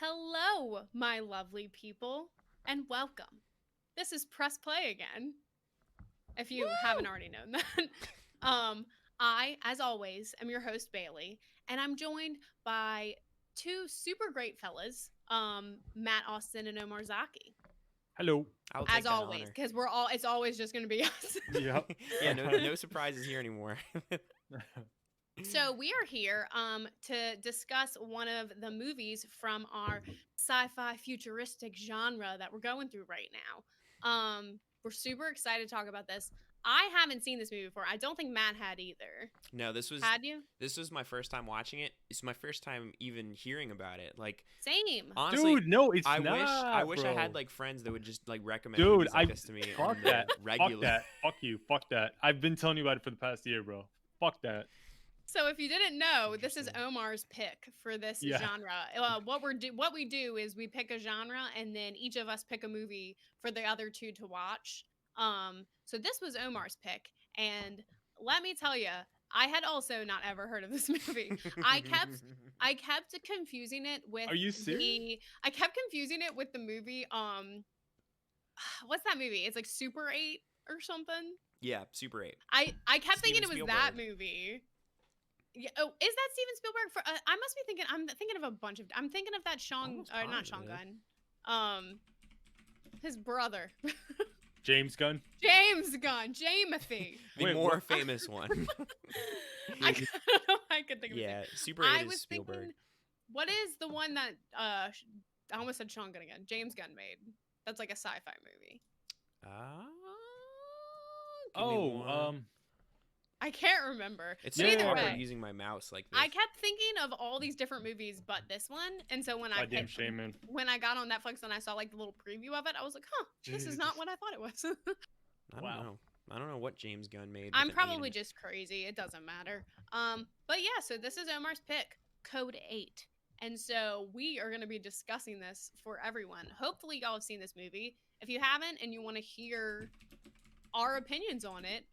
Hello, my lovely people, and welcome. This is Press Play again, if you haven't already known that. um, I, as always, am your host, Bailey, and I'm joined by two super great fellas, Matt Austin and Omar Zaki. Hello. I'll As take that always, honor. because it's always just going to be us. Yep. Yeah, no surprises here anymore. So we are here to discuss one of the movies from our sci-fi futuristic genre that we're going through right now. We're super excited to talk about this. I haven't seen this movie before. I don't think Matt had either. No, this was Had you? my first time watching it. It's my first time even hearing about it. Like Same. honestly, Dude, no, it's I not. I wish I had bro. like friends that would just like recommend Dude, movies like this to me fuck on that. the regular. Fuck that. Fuck you. Fuck that. I've been telling you about it for the past year, bro. Fuck that. So if you didn't know, this is Interesting. Omar's pick for this Yeah. genre. What we do is we pick a genre and then each of us pick a movie for the other two to watch. So this was Omar's pick, and let me tell you, I had also not ever heard of this movie. I kept confusing it with Are you serious? I kept confusing it with the movie what's that movie? It's like Super 8 or something. Yeah, Super 8. I kept thinking it Steven was that Spielberg. movie. Yeah. Oh, is that Steven Spielberg? I must be thinking. I'm thinking of a bunch of. I'm thinking of that Almost not Sean positive. Gunn. His brother, James Gunn. James Gunn, Jamothy. The Wait, more what? famous one. I don't know. I could think of his Yeah, name. Super 8 I is was Spielberg. thinking, what is the one that I almost said Sean Gunn again. James Gunn made. That's like a sci-fi movie. Ah, give me one. Oh, I can't remember. It's But so either awkward way, using my mouse like this. I kept thinking of all these different movies, but this one. And so when I goddamn shaman. when I got on Netflix and I saw like the little preview of it, I was like, huh, this is not Jesus. what I thought it was. I don't Wow. know. I don't know what James Gunn made. I'm with an 8 probably in it. just crazy. It doesn't matter. But yeah, so this is Omar's pick, Code 8. And so we are going to be discussing this for everyone. Hopefully y'all have seen this movie. If you haven't and you want to hear our opinions on it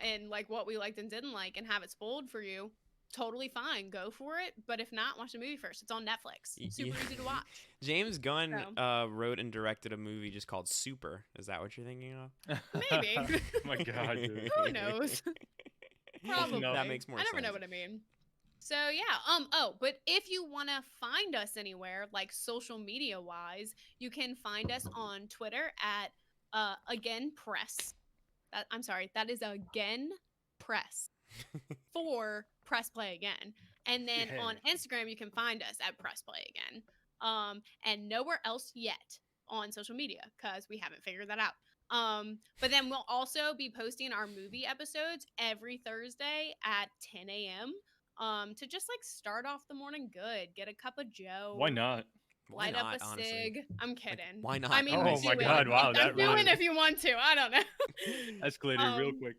and like what we liked and didn't like and have it spoiled for you, totally fine. Go for it. But if not, watch the movie first. It's on Netflix. Super easy to watch. James Gunn So. wrote and directed a movie just called Super. Is that what you're thinking of? Maybe. Oh my god, dude. Who knows? Probably. No. That makes more I never sense. know what I mean. So yeah, but if you want to find us anywhere, like social media wise, you can find us on Twitter at again press. I'm sorry, that is again press for press play again. And then Yeah. on Instagram you can find us at press play again. And nowhere else yet on social media because we haven't figured that out. But then we'll also be posting our movie episodes every Thursday at 10 a.m. To just like start off the morning good, get a cup of Joe. Why not? Why Light not, up a honestly? cig. I'm kidding. why not? I mean, Oh do my it. God, wow, I'm that doing really- if you want to. I don't know. Escalated real Um, quick.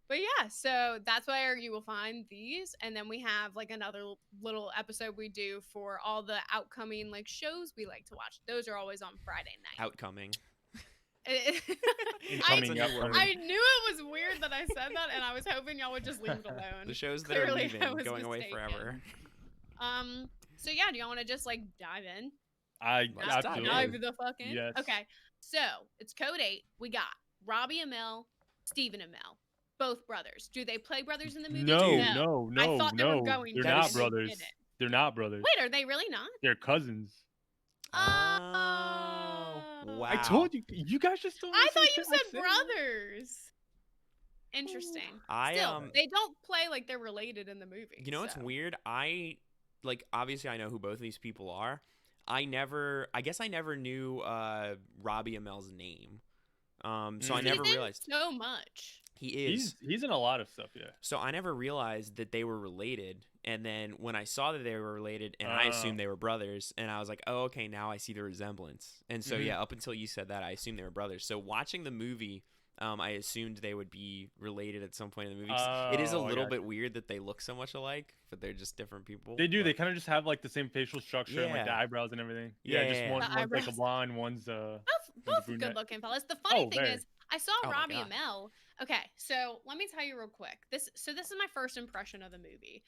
But yeah, so that's where you will find these, and then we have like another little episode we do for all the outcoming like shows we like to watch. Those are always on Friday night. Outcoming. I, Incoming, That's a new word. I knew it was weird that I said that, and I was hoping y'all would just leave it alone. The shows that are Clearly, I leaving, was going away mistaken. forever. So yeah, do y'all want to just like dive in? Let's dive in. Dive the fuck in. Yes. Okay. So it's Code 8. We got Robbie Amell, Stephen Amell, both brothers. Do they play brothers in the movie? No, I thought they were no. going They're to, not and they brothers. didn't. They're not brothers. Wait, are they really not? They're cousins. Oh, wow. I told you. You guys just don't. I listen thought to you shit I said say. brothers. Interesting. Still, they don't play like they're related in the movie. You know what's so. weird? Obviously I know who both of these people are. I guess I never knew Robbie Amell's name. So I He's never in realized so much. he is. He's in a lot of stuff. Yeah. So I never realized that they were related. And then when I saw that they were related, and I assumed they were brothers, and I was like, oh, okay, now I see the resemblance. And so, yeah, up until you said that, I assumed they were brothers. So watching the movie, I assumed they would be related at some point in the movie. 'Cause it is a I little got bit you. weird that they look so much alike, but they're just different people. They do. They But- kind of just have like the same facial structure and like the Yeah. eyebrows and everything. Yeah, Yeah, just yeah, one, yeah. The one's like a eyebrows. blonde, one's Both brunette. good looking fellas. The funny Oh, thing very. is, I saw Oh my Robbie God. Amell. Okay, so let me tell you real quick. This is my first impression of the movie.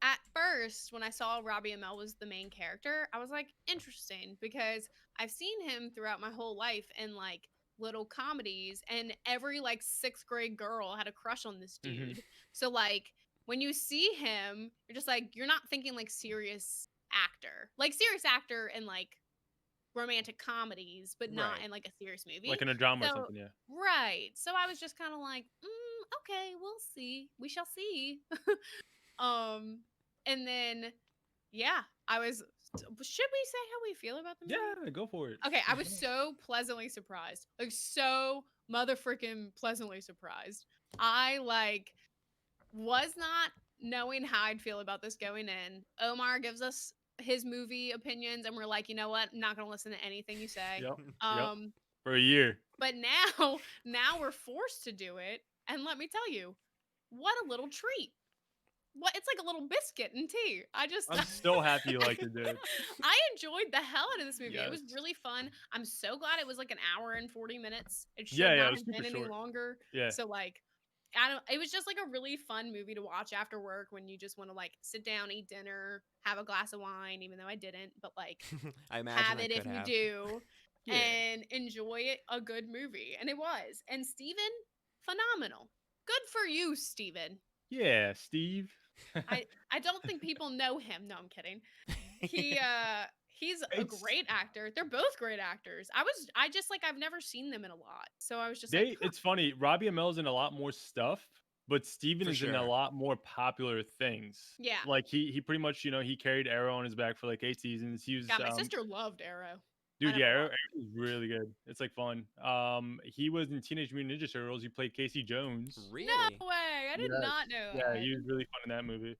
at first, when I saw Robbie Amell was the main character, I was like, interesting, because I've seen him throughout my whole life in like little comedies, and every like sixth grade girl had a crush on this Hmm. dude. So like when you see him, you're just like, you're not thinking like serious actor in like romantic comedies, but not Right. in like a serious movie. Like in a drama or So something. Yeah. right. So I was just kind of like, okay, we'll see. We shall see. um, and then yeah, I was. Should we say how we feel about the movie? Yeah. Go for it. Okay, I was so pleasantly surprised. Like so mother freaking pleasantly surprised. I like was not knowing how I'd feel about this going in. Omar gives us his movie opinions and we're like, "You know what? I'm not going to listen to anything you say." Yep. Yep. Um For a year. but now we're forced to do it, and let me tell you, what a little treat. What, it's like a little biscuit and tea. I just I'm so happy you liked it, dude. I enjoyed the hell out of this movie. It was Yes. really fun. I'm so glad it was like an hour and 40 minutes. It should Yeah. Yeah. It not was have super been any short. longer. Yeah. So like I don't it was just like a really fun movie to watch after work when you just want to like sit down, eat dinner, have a glass of wine, even though I didn't, but like I imagine have I it if could you have. do Yeah. and enjoy it, a good movie. And it was. And Steven, phenomenal. Good for you, Steven. Yeah. Steve. I don't think people know him. No, I'm kidding. He's a It's great actor. They're both great actors. I just like I've never seen them in a lot. So I was just like, huh, It's funny. Robbie Amell's in a lot more stuff, but Steven For is in a sure. lot more popular things. yeah. Like he pretty much, he carried Arrow on his back for like 8 seasons. He was God, my sister loved Arrow. I dude, yeah, never Arrow watched. is really good. It's like fun. He was in Teenage Mutant Ninja Turtles. He played Casey Jones. Really? No way. I did Yes. not know Yeah, that. he was really fun in that movie.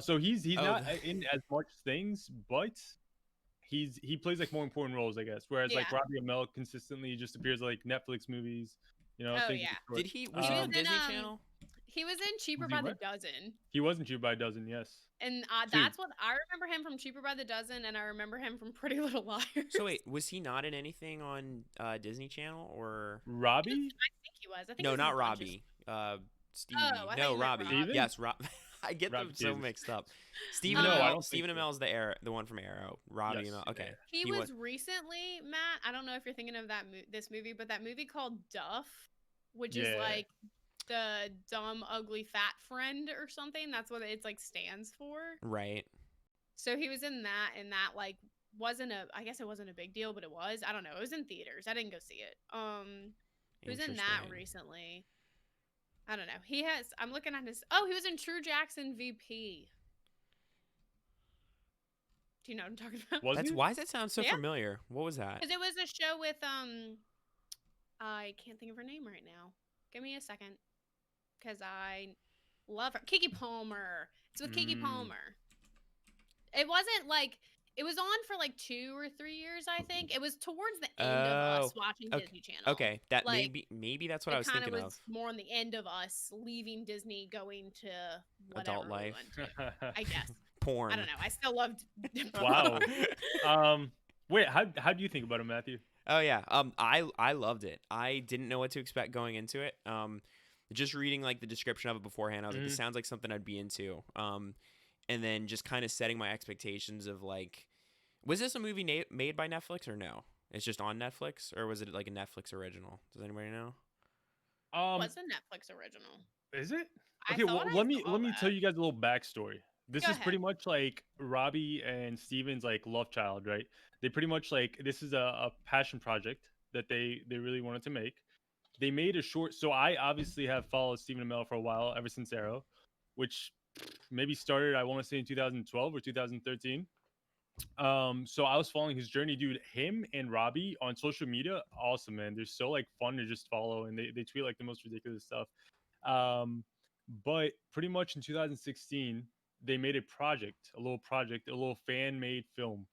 So he's Oh, not in as much things, but he plays like more important roles, I guess. Whereas Yeah. like Robbie Amell consistently just appears like Netflix movies, Oh things of yeah. the sort. did he? Was He he was on in Disney Channel? he was in Cheaper Was he by the what? Dozen. He wasn't Cheaper by a Dozen, yes. And Dude, that's what I remember him from, Cheaper by the Dozen, and I remember him from Pretty Little Liars. So wait, was he not in anything on Disney Channel or? Robbie? I think he was. I think he No, was in a not bunch of Robbie. Stevie. Oh, I thought No, you meant Robbie. Robbie. Steven? Yes, I get Robbie them so Jesus. mixed up. No, I don't think Stephen so. Amell's the one from Arrow. Robbie Yes, Amell. yeah, Okay. yeah. He was recently, Matt. I don't know if you're thinking of this movie, but that movie called Duff, which is Yeah. like the dumb, ugly, fat friend or something. That's what it's like stands for. Right. So he was in that, and that like wasn't a. I guess it wasn't a big deal, but it was. I don't know. It was in theaters. I didn't go see it. He was in that Interesting. recently. I don't know. He has. I'm looking at his. Oh, he was in True Jackson VP. Do you know what I'm talking about? Was he? Why does that sound so Yeah. familiar? What was that? Because it was a show with I can't think of her name right now. Give me a second, because I love her. Kiki Palmer. It's with Kiki Mm. Palmer. It wasn't like it was on for like 2 or 3 years. I think it was towards the end of us watching okay. Disney Channel. Okay, that Like, maybe that's what I it was kind thinking of of. was more on the end of us leaving Disney, going to whatever Adult we life. went to, I guess. Porn. I don't know. I still loved. Wow. Wait, how do you think about him, Matthew? Oh yeah. I loved it. I didn't know what to expect going into it. Just reading like the description of it beforehand, I was like, this sounds like something I'd be into. And then just kind of setting my expectations of like, was this a movie made by Netflix or no? It's just on Netflix, or was it like a Netflix original? Does anybody know? What's a Netflix original? Is it? I Okay, well, thought I let me saw tell that. you guys a little backstory. This Go is pretty ahead. much like Robbie and Steven's like love child, right? They pretty much like this is a passion project that they really wanted to make. They made a short. So I obviously have followed Stephen Amell for a while, ever since Arrow, which maybe started, I want to say, in 2012 or 2013. So I was following his journey, dude. Him and Robbie on social media, awesome, man. They're so like fun to just follow, and they tweet like the most ridiculous stuff. Um, but pretty much in 2016, they made a little project, a little fan made film,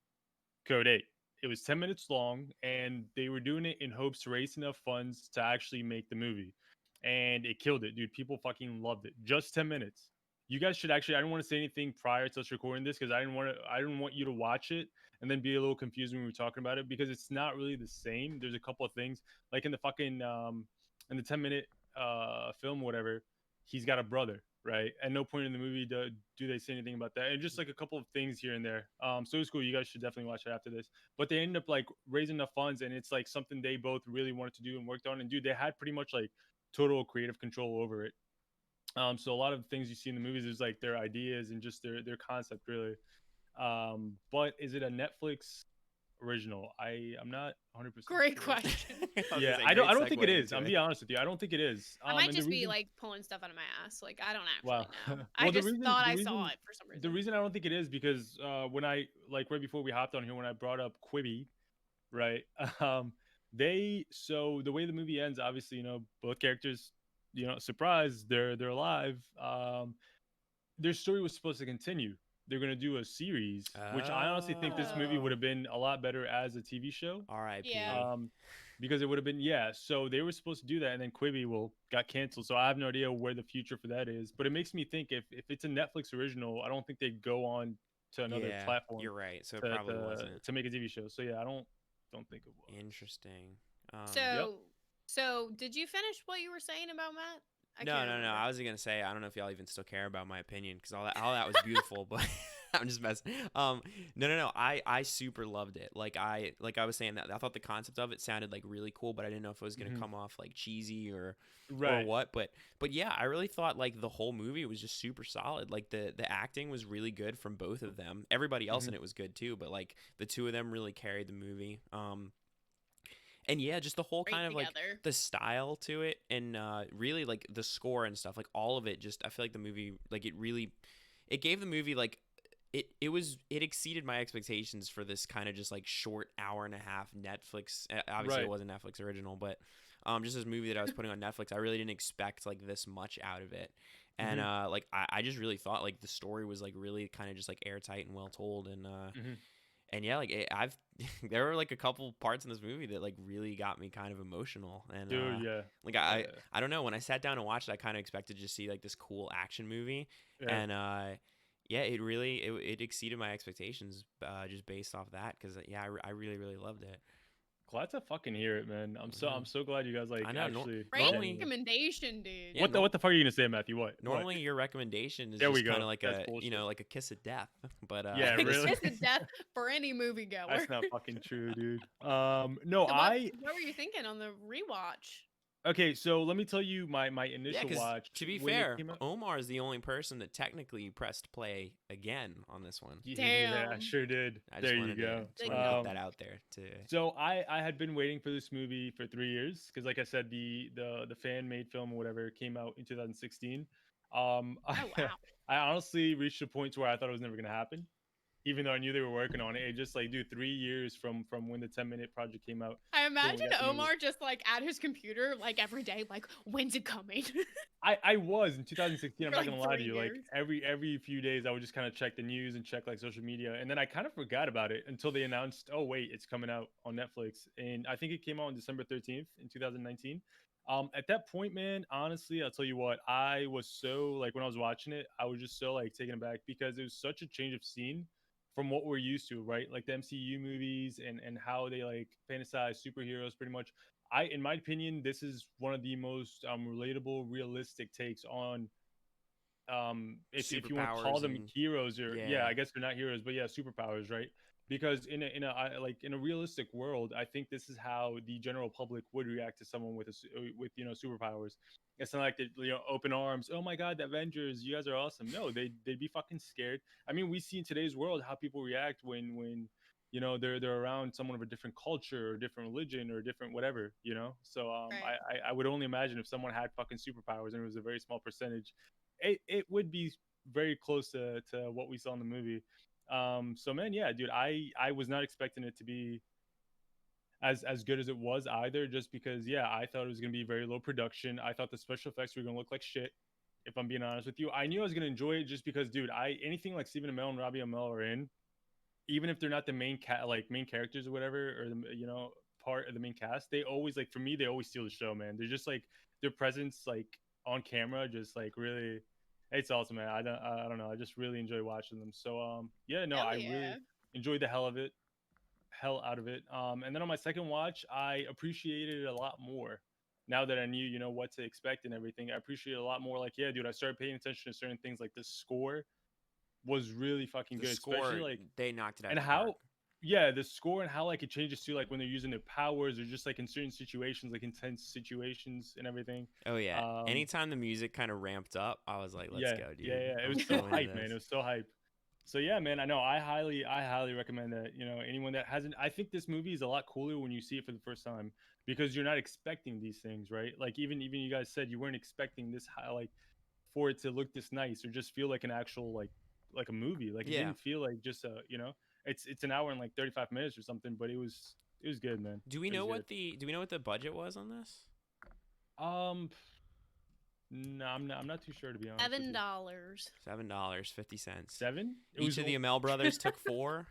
Code 8. It was 10 minutes long, and they were doing it in hopes to raise enough funds to actually make the movie. And it killed it, dude. People fucking loved it. Just 10 minutes. You guys should actually, I didn't want to say anything prior to us recording this because I didn't want you to watch it and then be a little confused when we were talking about it, because it's not really the same. There's a couple of things like in the 10-minute film, whatever. He's got a brother. right? At no point in the movie do they say anything about that, and just like a couple of things here and there. So it was cool. You guys should definitely watch it after this. But they ended up like raising enough funds, and it's like something they both really wanted to do and worked on. And dude, they had pretty much like total creative control over it. So a lot of the things you see in the movies is like their ideas and just their concept really. But is it a Netflix original? I'm not 100% Great sure. question. I was gonna Yeah, say, I don't great I don't think it segue is. into I'm it. being honest with you. I don't think it is. I might And the just be reason, like pulling stuff out of my ass. Like I don't wow. actually know. I Well, just thought I saw it for some the reason. reason I don't think it is because when I like right before we hopped on here when I brought up Quibi, right? Um, so the way the movie ends, obviously, both characters, surprise, they're alive. Their story was supposed to continue. They're gonna do a series, which I honestly think this movie would Oh. have been a lot better as a TV show. Yeah. R.I.P. Because it would have been, yeah. So they were supposed to do that, and then Quibi got canceled. So I have no idea where the future for that is. But it makes me think if it's a Netflix original, I don't think they'd go on to another Yeah, platform you're right. So it to probably wasn't. make a TV show. So yeah, I don't think it was. Interesting. Yep. So did you finish what you were saying about Matt? I No, can't no, no. remember. I was gonna say I don't know if y'all even still care about my opinion because all that was beautiful, but I'm just messing. No, no, no. I super loved it. Like I was saying that I thought the concept of it sounded like really cool, but I didn't know if it was gonna Mhm. come off like cheesy or Right. what. But yeah, I really thought like the whole movie was just super solid. Like the acting was really good from both of them. Everybody else in Mhm. it was good too, but like the two of them really carried the movie. And yeah, just the whole Great kind of like together. the style to it, and really like the score and stuff, like all of it. Just I feel like the movie, like it gave the movie like it exceeded my expectations for this kind of just like short hour and a half Netflix. Obviously, Right. it wasn't Netflix original, but just this movie that I was putting on Netflix, I really didn't expect like this much out of it. And Mhm. like I just really thought like the story was like really kind of just like airtight and well told, Mhm. and yeah, like I've there were like a couple parts in this movie that like really got me kind of emotional, and Dude, yeah. like I don't know, when I sat down and watched it, I kind of expected to just see like this cool action movie, Yeah. and yeah, it exceeded my expectations just based off that because yeah, I really loved it. Glad to fucking hear it, man. I'm so glad you guys like I know, actually Great normally- recommendation, dude. Yeah, what the fuck are you gonna say, Matthew? What? Normally, your recommendation is There we just kind go. of like That's a bullshit. like a kiss of death, but Yeah, really? Kiss of death for any moviegoer. That's not fucking true, dude. So No, what were you thinking on the rewatch? okay. So let me tell you my Yeah, initial because watch. to be when it fair, came out- Omar is the only person that technically pressed play again on this one. Yeah, I Damn. sure did. I just There you wanted go. to, just Big wanted to put up. that out there. So I had been waiting for this movie for 3 years because, like I said, the fan made film or whatever came out in 2016. Oh wow. I honestly reached a point to where I thought it was never gonna happen, even though I knew they were working on it. It just like, dude, 3 years from when the 10-minute project came out. I we imagine got the movie. Omar just like at his computer like every day, like when's it coming? I was in 2016. I'm For, not like, gonna lie to 3 you. Like years. every few days, I would just kind of check the news and check like social media, and then I kind of forgot about it until they announced, oh wait, it's coming out on Netflix, and I think it came out on December 13th in 2019. At that point, man, honestly, I'll tell you what, I was so like when I was watching it, I was just so like taken aback because it was such a change of scene from what we're used to, right? Like the MCU movies and how they like fantasize superheroes pretty much. In my opinion, this is one of the most relatable, realistic takes on if you want to call Superpowers them and heroes or yeah, yeah. I guess they're not heroes, but yeah, superpowers, right? Because like in a realistic world, I think this is how the general public would react to someone with with superpowers. It's not like they open arms. Oh my god, the Avengers, you guys are awesome. No, they'd be fucking scared. I mean, we see in today's world how people react when they're around someone of a different culture or different religion or different whatever. So Right. I would only imagine if someone had fucking superpowers and it was a very small percentage, it would be very close to what we saw in the movie. So man, yeah, dude, I was not expecting it to be as good as it was either, just because yeah, I thought it was gonna be very low production. I thought the special effects were gonna look like shit. If I'm being honest with you, I knew I was gonna enjoy it just because, dude, anything like Stephen Amell and Robbie Amell are in, even if they're not the main characters or whatever, or the part of the main cast, they always like, for me, they always steal the show, man. They're just like, their presence like on camera just like really, it's awesome, man. I don't know, I just really enjoy watching them. So yeah, no, Hell I yeah. really enjoyed the hell out of it. And then on my second watch, I appreciated it a lot more. now that I knew, what to expect and everything, I appreciate it a lot more. Like, yeah, dude, I started paying attention to certain things. Like the score was really fucking The good, especially score, like they knocked it out and of the park. how, yeah, the score and how like it changes to like when they're using their powers or just like in certain situations, like intense situations and everything. Oh yeah. Um, Anytime the music kind of ramped up, I was like, "Let's yeah, go, yeah, dude! yeah. It I'm was so so into hype, man. It this." was so hype. So yeah, man, I know. I highly recommend that. Anyone that hasn't, I think this movie is a lot cooler when you see it for the first time because you're not expecting these things, right? Like even you guys said you weren't expecting this high, like for it to look this nice or just feel like an actual like a movie. Like it Yeah. didn't feel like just it's an hour and like 35 minutes or something, but it was good, man. Do we It was know good. do we know what the budget was on this? Um, no, I'm not too sure to be honest with you. $7. $7.50. Seven? It Each was of the Amell brothers took 4,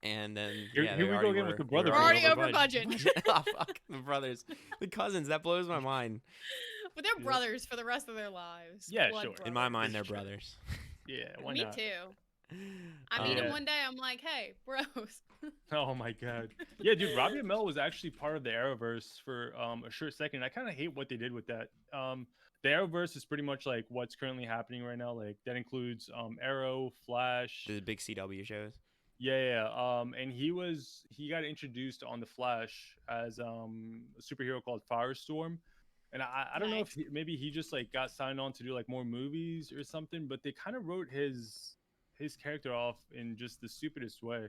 and then Here- yeah, here they we go already again were, with the they were brother We're already budget. over budget. Oh fuck, the brothers, the cousins. That blows my mind. But they're Yeah. brothers for the rest of their lives. Yeah, Blood sure. brothers. In my mind, they're Sure. brothers. Yeah, why Me not? too. I meet Yeah. him one day. I'm like, hey, bros. Oh my god. Yeah, dude, Robbie and Amell was actually part of the Arrowverse for a short second. I kind of hate what they did with that. The Arrowverse is pretty much like what's currently happening right now. Like that includes Arrow, Flash. The big CW shows. Yeah, yeah. And he got introduced on the Flash as a superhero called Firestorm. And I don't know if Nice. maybe he just like got signed on to do like more movies or something, but they kind of wrote his character off in just the stupidest way,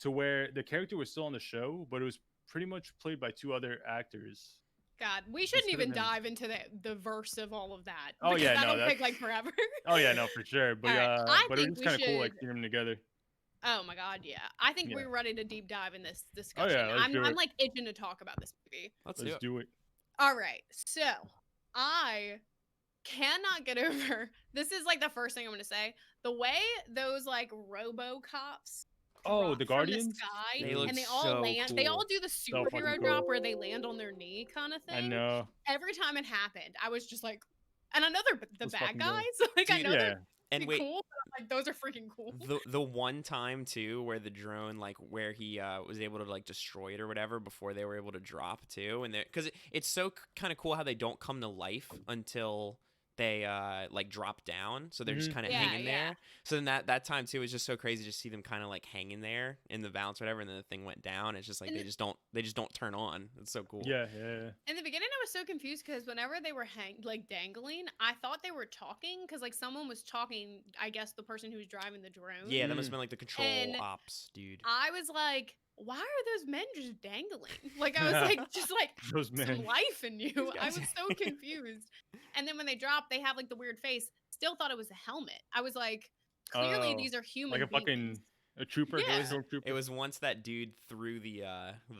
to where the character was still on the show, but it was pretty much played by two other actors. God, we shouldn't Instead of even him. dive into the verse of all of that. Oh, because yeah, no, that'll that's- take like forever. Oh yeah, no, for sure. But All right, I but it think was we kind of cool like should- seeing them together. Oh my God, yeah. I think Yeah. we're ready to deep dive in this Oh discussion. yeah, let's do I'm it. like itching to talk about this movie. Let's do Let's it. do it. All right, so I cannot get over. This is like the first thing I'm gonna say. The way those like RoboCops Oh, drop the from Guardians. sky, They look and they all so land. They all cool. do the So fucking superhero cool. drop where they land on their knee, kind of thing. I know. Every time it happened, I was just like, and I know they're the Those bad fucking good. guys. Like I Dude, know Yeah. they're And wait, cool. But I'm like those are freaking cool. the one time too where the drone like where he was able to like destroy it or whatever before they were able to drop too, and because it's so kind of cool how they don't come to life until they like drop down, so they're just Mhm. kind of Yeah, hanging yeah. there. So then that time too was just so crazy to see them kind of like hanging there in the balance or whatever, and then the thing went down. It's just like And they just don't turn on. It's so cool. Yeah, yeah. In the beginning, I was so confused because whenever they were like dangling, I thought they were talking because like someone was talking. I guess the person who was driving the drone. Yeah, that must have been like the control And ops dude. I was like, why are those men just dangling? Like I was like, just like Those some men. life in you. I guys- was so confused. And then when they drop, they have like the weird face. Still thought it was a helmet. I was like, clearly Oh, these are human Like a fucking beings. a trooper. Yeah. Trooper. It was once that dude threw the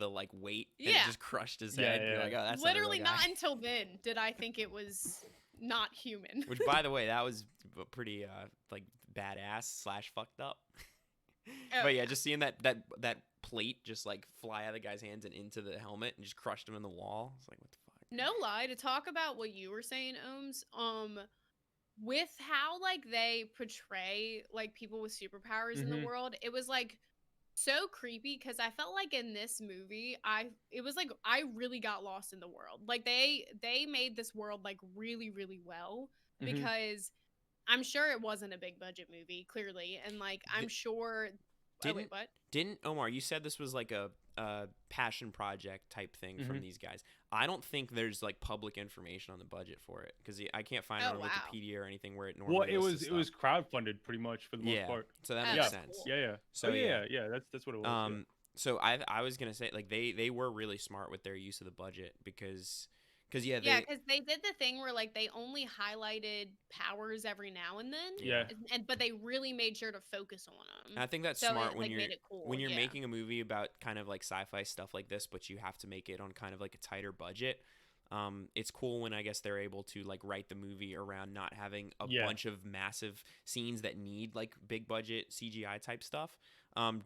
like weight and it Yeah. just crushed his Yeah, head. You're yeah. like, oh, that's Literally not, a real not guy." until then did I think it was not human. Which, by the way, that was pretty like badass slash fucked up. Oh, But yeah, just seeing that plate just like fly out of the guy's hands and into the helmet and just crushed him in the wall. It's like, what the fuck? No lie, to talk about what you were saying, Ohms, with how like they portray like people with superpowers in Mhm. the world, it was like so creepy because I felt like in this movie, it was like I really got lost in the world. Like they made this world like really, really well Mhm. because I'm sure it wasn't a big budget movie, clearly, and like I'm sure. Oh, wait, Didn't what? Didn't Omar? You said this was like a passion project type thing from Mhm. these guys. I don't think there's like public information on the budget for it because I can't find it Oh, on wow. Wikipedia or anything where it normally. Well, it lists was the it was stuff. crowdfunded pretty much for the most Yeah, part. so that Oh, makes Yeah. sense. cool. Yeah, yeah. So, Oh, yeah. yeah. That's what it was. Yeah. So I was gonna say like they were really smart with their use of the budget because yeah Yeah, because they did the thing where like they only highlighted powers every now and then. Yeah. But they really made sure to focus on them. I think that's So smart it, when like, you're made it cool. when you're yeah. making a movie about kind of like sci-fi stuff like this, but you have to make it on kind of like a tighter budget. It's cool when I guess they're able to like write the movie around not having a Yeah. bunch of massive scenes that need like big budget CGI type stuff.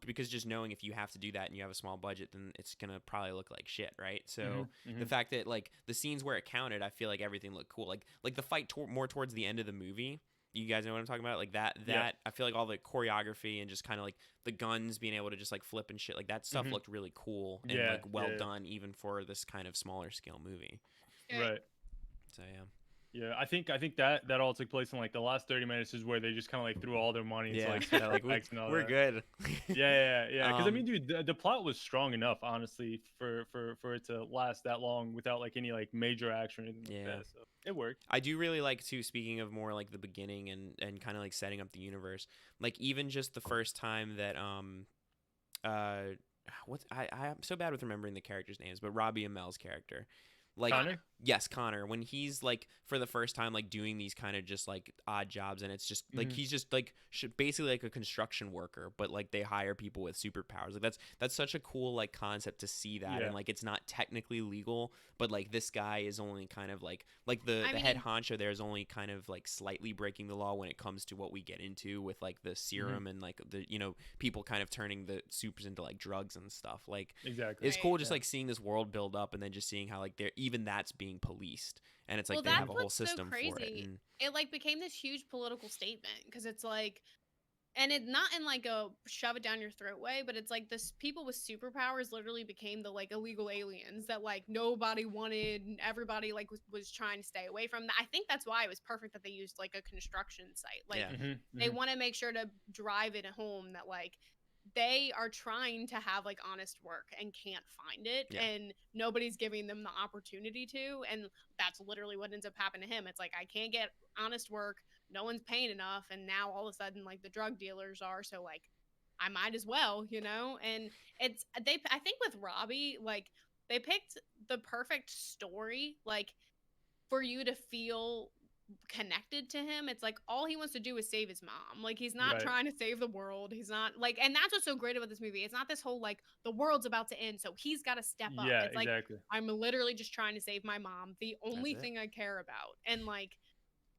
Because just knowing if you have to do that and you have a small budget, then it's gonna probably look like shit, right? So Mhm, the mhm. fact that like the scenes where it counted, I feel like everything looked cool. Like the fight more towards the end of the movie. You guys know what I'm talking about? Like that Yeah. I feel like all the choreography and just kind of like the guns being able to just like flip and shit, like that stuff Mhm. looked really cool and Yeah, like well yeah. done even for this kind of smaller scale movie. Right. So yeah. Yeah, I think that all took place in like the last 30 minutes is where they just kind of like threw all their money into Yeah. like special Like effects and all we're that. good. Yeah. Because I mean, Um, dude, the plot was strong enough, honestly, for it to last that long without like any like major action or anything like yeah. that. So it worked. I do really like too. Speaking of more like the beginning and kind of like setting up the universe, like even just the first time that uh what's I'm so bad with remembering the characters' names, but Robbie Amell's character, like Connor. yes, Connor, when he's like for the first time like doing these kind of just like odd jobs, and it's just like Mhm. he's just like basically like a construction worker, but like they hire people with superpowers. Like that's such a cool like concept to see that, Yeah. and like it's not technically legal, but like this guy is only kind of like the I head mean, honcho there is only kind of like slightly breaking the law when it comes to what we get into with like the serum and like the people kind of turning the supers into like drugs and stuff. Like Exactly. it's cool Right. just Yeah. like seeing this world build up and then just seeing how like they're even that's being policed, and it's like well, they that's have a whole what's so system for it. crazy. And It like became this huge political statement because it's like, and it not in like a shove it down your throat way, but it's like this people with superpowers literally became the like illegal aliens that like nobody wanted and everybody like was trying to stay away from. I think that's why it was perfect that they used like a construction site. Like yeah, they want to make sure to drive it home that like they are trying to have like honest work and can't find it, Yeah. and nobody's giving them the opportunity to, and that's literally what ends up happening to him. It's like I can't get honest work, no one's paying enough, and now all of a sudden like the drug dealers are, so like I might as well, and it's they I think with Robbie, like they picked the perfect story, like for you to feel connected to him. It's like all he wants to do is save his mom. Like he's not Right. trying to save the world. He's not like, and that's what's so great about this movie. It's not this whole like the world's about to end, so he's got to step up. Yeah. It's like Exactly. I'm literally just trying to save my mom, the only it. thing I care about. And like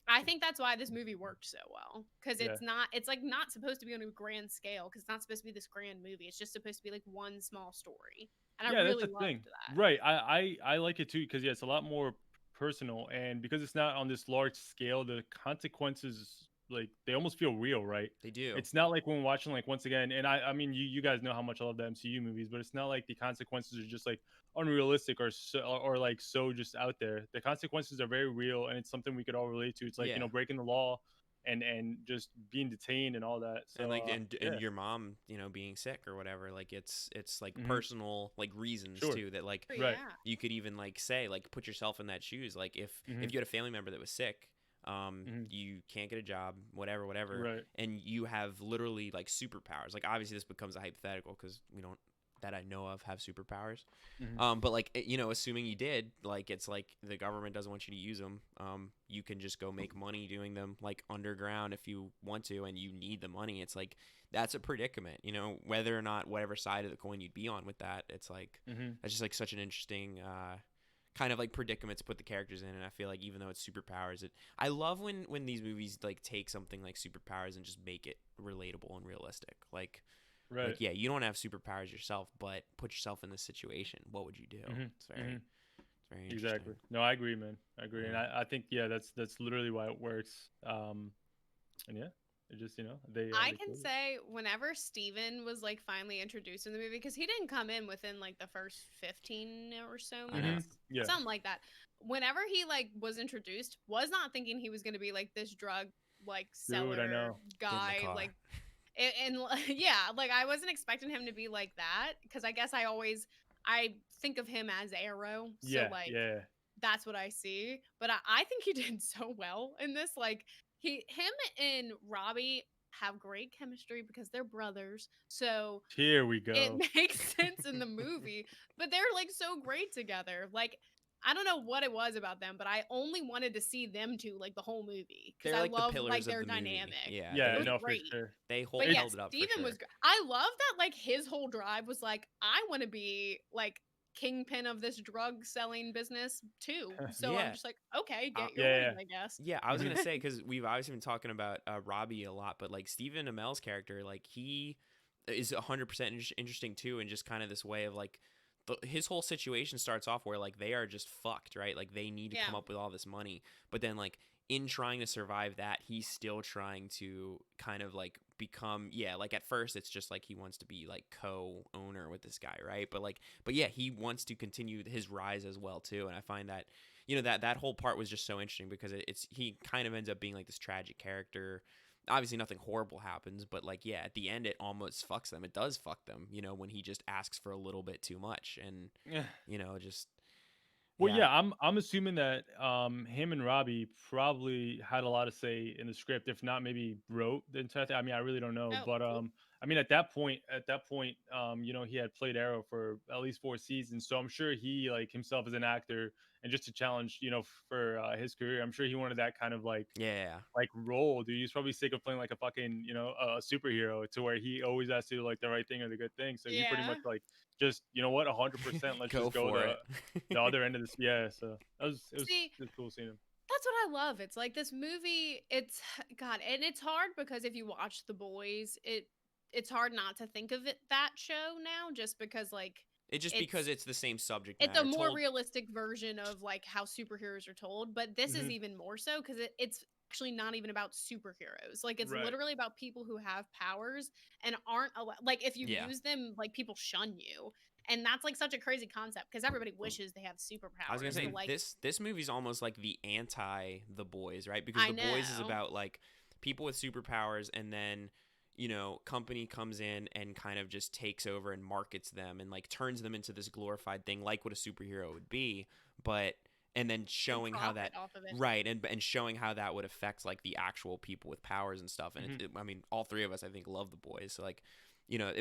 I think that's why this movie worked so well, because Yeah. it's like not supposed to be on a grand scale, because it's not supposed to be this grand movie. It's just supposed to be like one small story, and I Yeah, that's really the loved thing. that. Right. I like it too because yeah, it's a lot more personal, and because it's not on this large scale, the consequences like they almost feel real, right? They do. It's not like when we're watching like once again, and I mean you guys know how much I love the MCU movies, but it's not like the consequences are just like unrealistic or so, or like so just out there. The consequences are very real, and it's something we could all relate to. It's like Yeah. breaking the law and just being detained and all that. So And like yeah, and your mom, being sick or whatever, like it's like Mhm. personal like reasons Sure. too that like But Right. yeah, you could even like say like put yourself in that shoes. Like if Mhm. you had a family member that was sick, Mhm. you can't get a job, whatever, Right. and you have literally like superpowers. Like obviously this becomes a hypothetical because we don't that I know of have superpowers. Mhm. But like assuming you did, like it's like the government doesn't want you to use them. You can just go make money doing them like underground if you want to, and you need the money. It's like that's a predicament, whether or not whatever side of the coin you'd be on with that. It's like Mhm. that's just like such an interesting kind of like predicament to put the characters in. And I feel like even though it's superpowers, I love when these movies like take something like superpowers and just make it relatable and realistic. Like Right. yeah, you don't have superpowers yourself, but put yourself in this situation. What would you do? Mhm. It's very, Mhm. it's very interesting. Exactly. No, I agree, man. I agree, and Yeah. I think yeah, that's literally why it works. And yeah, it just I they can killed it. say whenever Steven was like finally introduced in the movie, because he didn't come in within like the first 15 or so I know. minutes, Yeah. something like that. Whenever he like was introduced, was not thinking he was going to be like this drug like Dude, I seller know. guy, car. like and yeah, like I wasn't expecting him to be like that, because I guess I think of him as Arrow, so Yeah. like Yeah. that's what I see. But I think he did so well in this. Like him and Robbie have great chemistry because they're brothers. So Here we it go. makes sense in the movie. But they're like so great together. Like I don't know what it was about them, but I only wanted to see them two like the whole movie, because They're I like the love pillars like of their the movie. dynamic. Yeah, Yeah. It was No, for great. sure. they But yeah, held it up for Steven sure. was great. I love that like his whole drive was like, I want to be like kingpin of this drug selling business too. So I'm Yeah. just like, okay, get your Yeah. way, I guess. Yeah, I was Mhm. gonna say because we've obviously been talking about Robbie a lot, but like Stephen Amell's character, like he is 100% interesting too, and just kind of this way of like his whole situation starts off where like they are just fucked, right? Like they need to Yeah. come up with all this money, but then like in trying to survive that, he's still trying to kind of like become like at first it's just like he wants to be like co-owner with this guy, right? But yeah, he wants to continue his rise as well too, and I find that that whole part was just so interesting because it's he kind of ends up being like this tragic character. Obviously nothing horrible happens, but like yeah, at the end it almost fucks them. It does fuck them, when he just asks for a little bit too much and Yeah. just Well, yeah. yeah, I'm assuming that him and Robbie probably had a lot to say in the script, if not maybe wrote the entire thing. I mean, I really don't know, Oh, but cool. I mean, at that point, he had played Arrow for at least 4 seasons, so I'm sure he like himself as an actor and just to challenge, for his career, I'm sure he wanted that kind of Yeah. like role, dude. He's probably sick of playing like a fucking, a superhero to where he always has to do like the right thing or the good thing. So he pretty Yeah. much like just, you know what, 100%. Let's Go just go for the it. other end of this. Yeah. So See, it was cool seeing him. that's what I love. It's like this movie, it's God, and it's hard because if you watch The Boys, it's hard not to think of it that show now just because like It just because it's it's the same subject it's a matter more told. realistic version of like how superheroes are told, but this is Hmm. even more so because it's actually not even about superheroes. Like it's Right. literally about people who have powers and aren't like if you Yeah. use them, like people shun you. And that's like such a crazy concept because everybody wishes they have I was gonna superpowers, say but like this movie's almost like the anti The Boys, right? Because I The Boys is know. about like people with superpowers, and then company comes in and kind of just takes over and markets them and like turns them into this glorified thing, like what a superhero would be, but and then And showing how that profit off of it. right and showing how that would affect like the actual people with powers and stuff. And Hmm. I mean, all three of us I think love The Boys, so like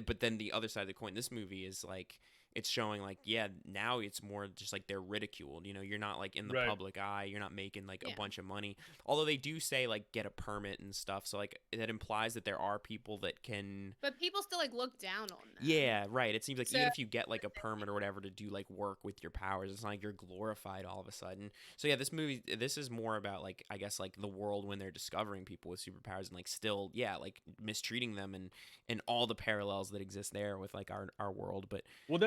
but then the other side of the coin, this movie is like it's showing like yeah, now it's more just like they're ridiculed. You're not like in the Right. public eye, you're not making like a Yeah. bunch of money, although they do say like get a permit and stuff, so like that implies that there are people that can. But people still like look down on them. Yeah, right. It seems like So even if you get like a permit or whatever to do like work with your powers, it's not like you're glorified all of a sudden. So yeah, this is more about like I guess like the world when they're discovering people with superpowers and like still yeah like mistreating them and all the parallels that exist there with like our world. But Well,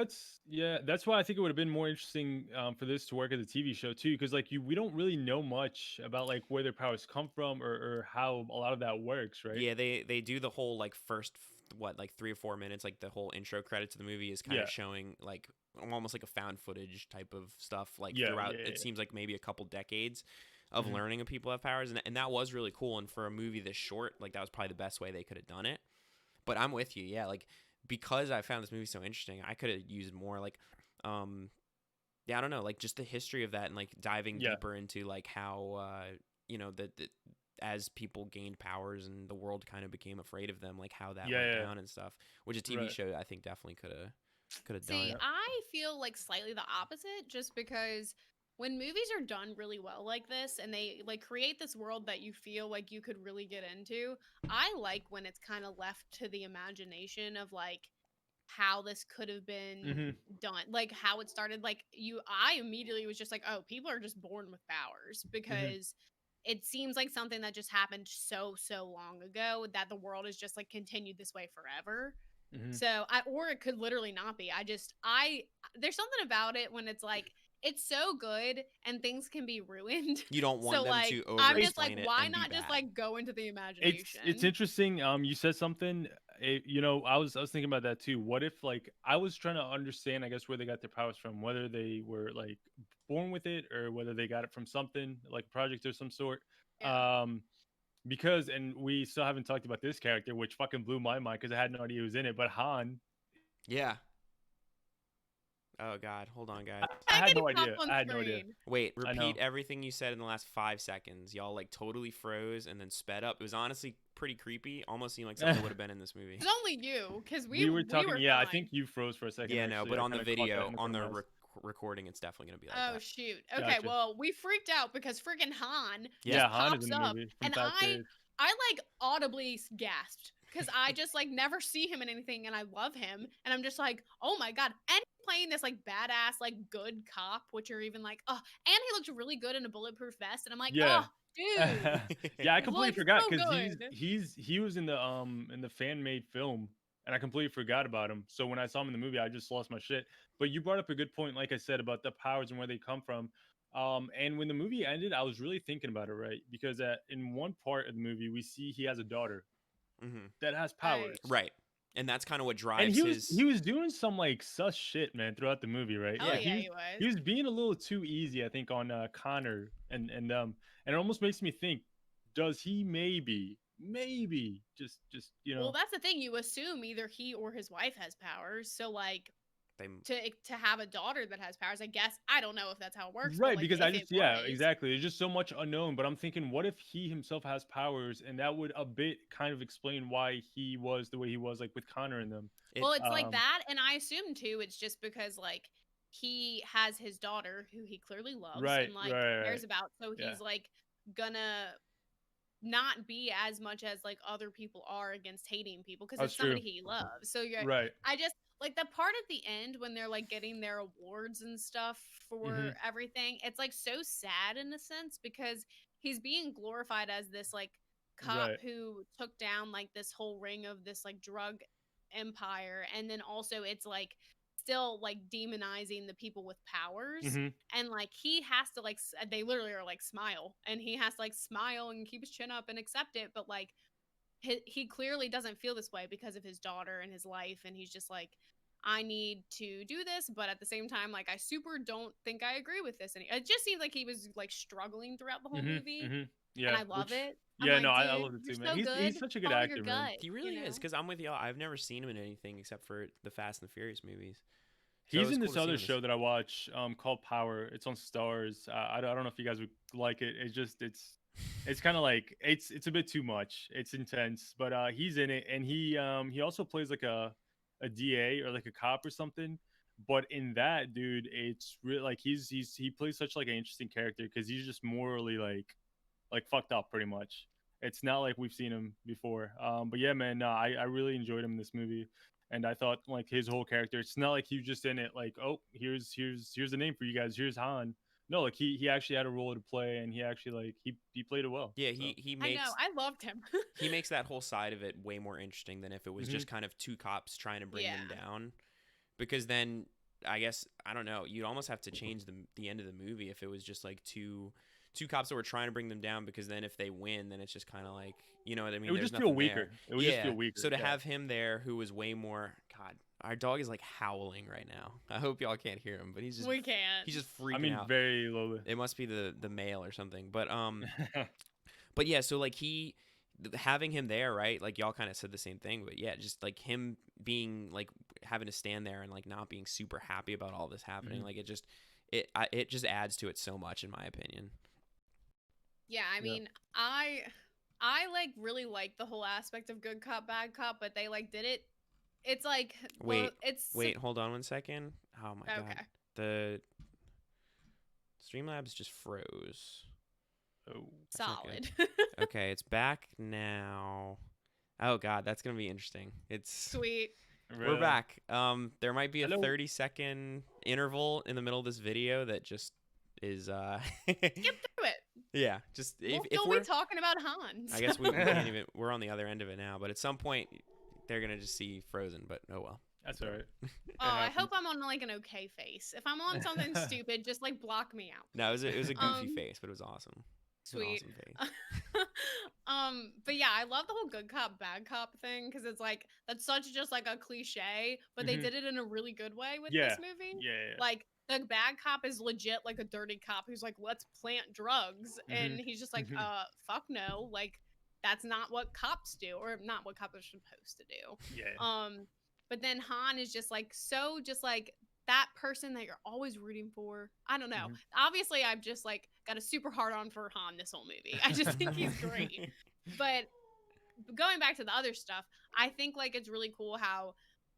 that's why I think it would have been more interesting for this to work as a TV show too, because like we don't really know much about like where their powers come from or how a lot of that works, right? yeah, they do the whole like first what like 3 or 4 minutes, like the whole intro credits of the movie is kind Yeah. of showing like almost like a found footage type of stuff like Yeah. throughout Yeah. it Yeah. seems like maybe a couple decades of Hmm. learning of people have powers, and that was really cool. And for a movie this short, like that was probably the best way they could have done it. But I'm with you, yeah, like because I found this movie so interesting, I could have used more like um yeah, I don't know, like just the history of that and like diving Yeah. deeper into like how that as people gained powers and the world kind of became afraid of them, like how that Yeah. went Yeah. down and stuff, which a TV Right. show I think definitely could have see, done. Yeah. I feel like slightly the opposite just because when movies are done really well like this and they like create this world that you feel like you could really get into, I like when it's kind of left to the imagination of like how this could have been Hmm. done, like how it started. Like I immediately was just like, oh, people are just born with powers Hmm. because it seems like something that just happened so long ago that the world is just like continued this way forever. Hmm. So or it could literally not be. There's something about it when it's like it's so good and things can be ruined. You don't So want them like to I'm just like, over-explain it why and be not just bad. like go into the It's imagination? interesting. You said something. I was thinking about that too. What if like I was trying to understand, I guess, where they got their powers from, whether they were like born with it or whether they got it from something like a project of some sort. Yeah. Um, because and we still haven't talked about this character, which fucking blew my mind because I had no idea he was in it. But Han, Yeah. Oh God, hold on, I, guys. I Heck, had and he no idea. popped on I had no idea. screen. Wait, I repeat know. everything you said in the last 5 seconds. Y'all like totally froze and then sped up. It was honestly pretty creepy. Almost seemed like something that would have been in this movie. It's only you because We were talking. were Yeah, I fine. think you froze for a second. Yeah, no, Actually, but I on the kind of caught that video, in the on the corner. recording, it's definitely gonna be like Oh that. shoot. Okay, Gotcha. well, we freaked out because freaking Han Yeah. Yeah, just Han is pops in the up movie from and Fast Days. I like audibly gasped because I just like never see him in anything and I love him and I'm just like, oh my god. And he's playing this like badass like good cop, which are even like, oh, and he looked really good in a bulletproof vest and I'm like, Yeah. oh dude, Yeah, I he's completely like forgot so because good. he was in the fan made film, and I completely forgot about him. So when I saw him in the movie, I just lost my shit. But you brought up a good point, like I said, about the powers and where they come from. And when the movie ended, I was really thinking about it, right? Because in one part of the movie, we see he has a daughter Mm-hmm. that has Right. powers. Right. and that's kind of what And drives he his. was doing some like sus shit, man, throughout the movie, right? Oh Yeah, Like yeah, he was. he was being a little too easy, I think, on Connor and it almost makes me think, does he maybe just Well, that's the thing. You assume either he or his wife has powers. So like they to have a daughter that has powers, I guess. I don't know if that's how it works, but right, like because I if it just yeah, was, exactly. There's just so much unknown, but I'm thinking, what if he himself has powers, and that would a bit kind of explain why he was the way he was, like with Connor and them. it well, it's like Um, that, and I assume too, it's just because like he has his daughter who he clearly loves right, and like right, cares about, so yeah, he's like gonna not be as much as like other people are against hating people because that's it's somebody true. he loves. So you're Right. I just like the part at the end when they're like getting their awards and stuff Hmm. for everything. It's like so sad in a sense because he's being glorified as this like cop Right. who took down like this whole ring of this like drug empire, and then also it's like still like demonizing the people with powers, Hmm. and like he has to like they literally are like smile, and he has to like smile and keep his chin up and accept it, but like he clearly doesn't feel this way because of his daughter and his life, and he's just like, I need to do this, but at the same time like I super don't think I agree with this, and it just seems like he was like struggling throughout the whole Hmm. movie, Hmm. and Yeah. I love Which it. I'm yeah, no, like, I dude, love it you're too, man. so He's good, such a good follow your actor, man. gut, he you really is, know. because I'm with y'all. I've never seen him in anything except for the Fast and the Furious movies. So it He's was in cool this to see him other in this. show that I watch called Power. It's on Stars. I don't know if you guys would like it. It's kind of like it's a bit too much. It's intense, but he's in it, and he also plays like a DA or like a cop or something. But in that, dude, it's really like he plays such like an interesting character because he's just morally like fucked up pretty much. It's not like we've seen him before. But yeah, man, no, I really enjoyed him in this movie, and I thought like his whole character. It's not like he was just in it like, oh, here's the name for you guys. Here's Han. No, like he actually had a role to play, and he actually like he played it well. Yeah, So. he I know, makes I loved him. he makes that whole side of it way more interesting than if it was Hmm. just kind of two cops trying to bring them Yeah. down. Because then I guess I don't know, you'd almost have to change the end of the movie if it was just like two cops that were trying to bring them down, because then if they win, then it's just kind of like, you know what I It mean, would there's just feel nothing there. weaker. It would just Yeah. feel weaker. So to Yeah. have him there who was way more, god, our dog is like howling right now. I hope y'all can't hear him, but We can't. he's just I freaking mean, out. very lowly. It must be the male or something. But yeah, so like having him there, right? Like y'all kind of said the same thing, but yeah, just like him being like having to stand there and like not being super happy about all this happening, Hmm. like it just adds to it so much in my opinion. Yeah, I Yeah. mean, I like really like the whole aspect of good cop, bad cop, but they like did it. It's like Wait, it's wait, hold on 1 second. Oh my god, okay. the Streamlabs just froze. Oh. That's not good. Solid. Okay, it's back now. Oh god, that's gonna be interesting. It's Sweet. We're Really? back. There might be a Hello. 30-second interval in the middle of this video that just is Skip through it. yeah, just We'll if still we're be talking about Hans. I guess we can't even we're on the other end of it now, but at some point they're gonna just see Frozen, but oh well. That's all right. Oh, I hope I'm on like an okay face. If I'm on something stupid, just like block me out. No, it was a goofy Um, face, but it was awesome. It was an Sweet. awesome face. But yeah, I love the whole good cop, bad cop thing because it's like that's such just like a cliche, but they Mhm. did it in a really good way with Yeah. this movie. Yeah. Like the bad cop is legit like a dirty cop who's like, let's plant drugs, and Mhm. he's just like, Mhm. fuck no, like that's not what cops do, or not what cops are supposed to do. Yeah. But then Han is just like so just like that person that you're always rooting for. I don't know. Mhm. Obviously, I've just like got a super hard on for Han this whole movie. I just think he's great. But going back to the other stuff, I think like it's really cool how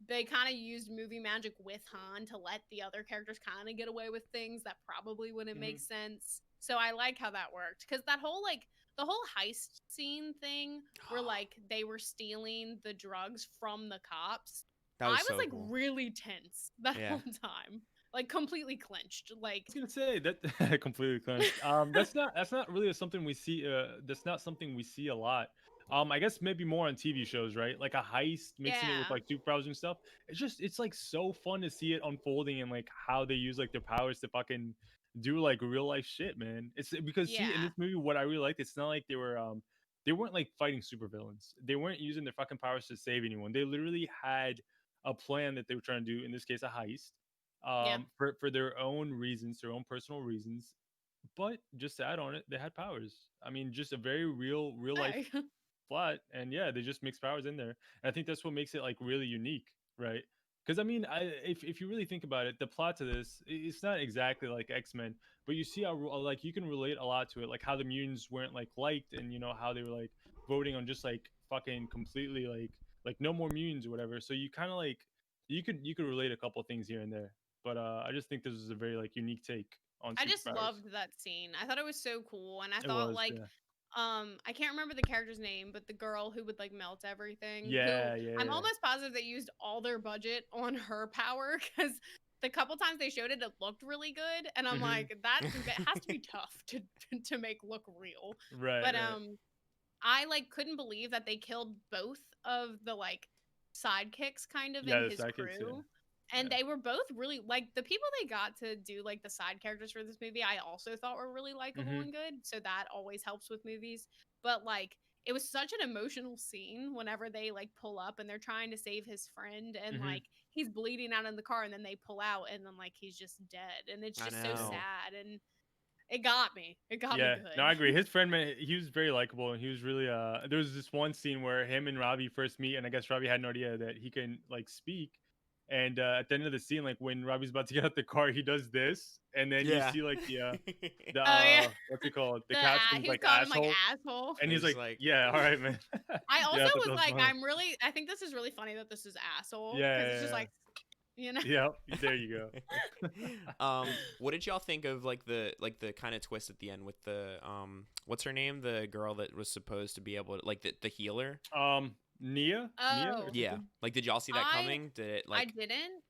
they kind of used movie magic with Han to let the other characters kind of get away with things that probably wouldn't make sense. So I like how that worked because that whole like the whole heist scene thing where like they were stealing the drugs from the cops. That I was was so like cool. really tense that Yeah. whole time, like completely clenched. Like I was gonna say that completely cleansed. That's not really something we see. That's not something we see a lot. I guess maybe more on TV shows, right? Like a heist, mixing it with yeah, like superpowers and stuff. It's like so fun to see it unfolding and like how they use like their powers to fucking do like real life shit, man. It's because see in yeah, this movie, what I really liked, it's not like they were they weren't like fighting supervillains. They weren't using their fucking powers to save anyone. They literally had a plan that they were trying to do. In this case, a heist, Yeah. for their own reasons, their own personal reasons. But just to add on it, they had powers. I mean, just a very real life Hey. plot, and yeah, they just mix powers in there. And I think that's what makes it like really unique, right? Because I mean, if you really think about it, the plot to this, it's not exactly like X-Men, but you see how like you can relate a lot to it, like how the mutants weren't like liked, and you know how they were like voting on just like fucking completely like no more mutants or whatever. So you kind of like you could relate a couple things here and there. But I just think this was a very like unique take on I just superpowers. loved that scene. I thought it was so cool, and I It thought was, like yeah. I can't remember the character's name, but the girl who would like melt everything, who Yeah, yeah, I'm yeah. almost positive they used all their budget on her power because the couple times they showed it, it looked really good, and I'm Hmm. like, that has to be tough to make look real. Right, But right. I like couldn't believe that they killed both of the like sidekicks kind of Yeah, in the his sidekicks, yeah. crew. And Yeah. they were both really like the people they got to do like the side characters for this movie. I also thought were really likable Hmm. and good, so that always helps with movies. But like it was such an emotional scene whenever they like pull up and they're trying to save his friend and Hmm. like he's bleeding out in the car and then they pull out and then like he's just dead and it's I just so know. sad and it got me. It got me Yeah, no, good. I agree. His friend, man, he was very likable, and he was really. There was this one scene where him and Robbie first meet, and I guess Robbie had no idea that he can like speak. And at the end of the scene, like when Robbie's about to get out the car, he does this, and then you Yeah. see like the Oh yeah. what's it called? The The caption's he was like calling him like asshole, asshole. and And he's he's like, like, yeah, all right, man. I Yeah, also I thought was that was like, funny. I think this is really funny that this is asshole Yeah, because it's yeah, just yeah. like, you know. Yeah, there you go. what did y'all think of like the kind of twist at the end with the what's her name, the girl that was supposed to be able to like the healer? Nia or Oh, Yeah, something. like did y'all see that I coming? Did it I like didn't.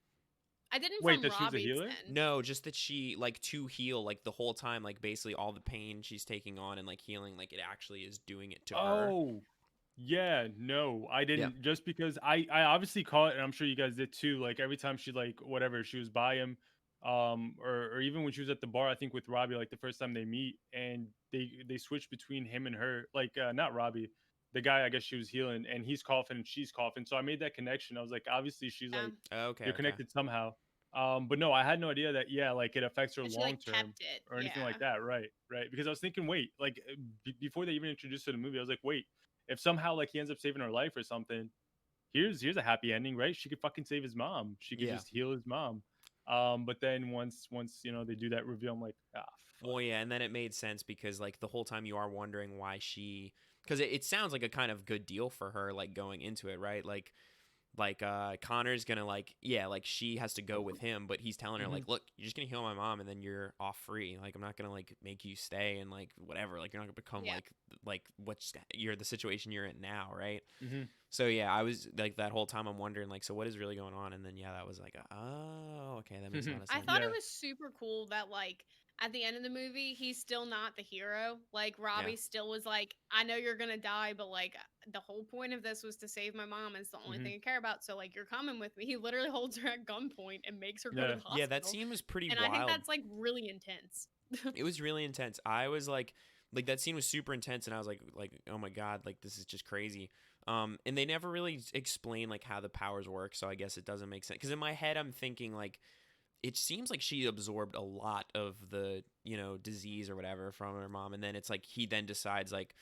I didn't Wait, from that she was a Robbie's healer? end. no, just that she like to heal like the whole time, like basically all the pain she's taking on and like healing, like it actually is doing it to her. Oh, yeah, no, I Yeah. didn't. Just because I obviously caught it, and I'm sure you guys did too. Like every time she like whatever she was by him, or even when she was at the bar, I think with Robbie, like the first time they meet, and they switch between him and her. Like not Robbie, the guy I guess she was healing, and he's coughing and she's coughing. So I made that connection. I was like, obviously she's Yeah, like Okay. they're Okay. connected somehow. But no, I had no idea that yeah, like it affects her and she long like term kept it. or anything Yeah. like that. Right, right. Because I was thinking, wait, like before they even introduced her to the movie, I was like, wait, if somehow like he ends up saving her life or something, here's a happy ending, right? She could fucking save his mom. She could Yeah. just heal his mom. But then once you know they do that reveal, I'm like, ah, fuck. Well, yeah, and then it made sense because like the whole time you are wondering why she, because it sounds like a kind of good deal for her, like going into it, right? Like Connor's gonna like, yeah, like she has to go with him, but he's telling her Hmm. like, look, you're just gonna heal my mom and then you're off free. Like I'm not gonna like make you stay and like whatever. Like you're not gonna become Yeah. like what's you're the situation you're in now, right? Hmm. So yeah, I was like that whole time I'm wondering like, so what is really going on? And then yeah, that was like, oh, okay, that makes a lot of I sense. thought Yeah. it was super cool that like at the end of the movie he's still not the hero. Like Yeah. Robbie still was like, I know you're gonna die, but like the whole point of this was to save my mom. And it's the only Hmm. thing I care about. So like you're coming with me. He literally holds her at gunpoint and makes her go to Yeah. the Yeah, that hospital. scene was pretty And I think wild. that's like really intense. It was really intense. I was like that scene was super intense, and I was like oh my god, like this is just crazy. And they never really explain like how the powers work, so I guess it doesn't make sense. Because in my head, I'm thinking like it seems like she absorbed a lot of the disease or whatever from her mom, and then it's like he then decides like,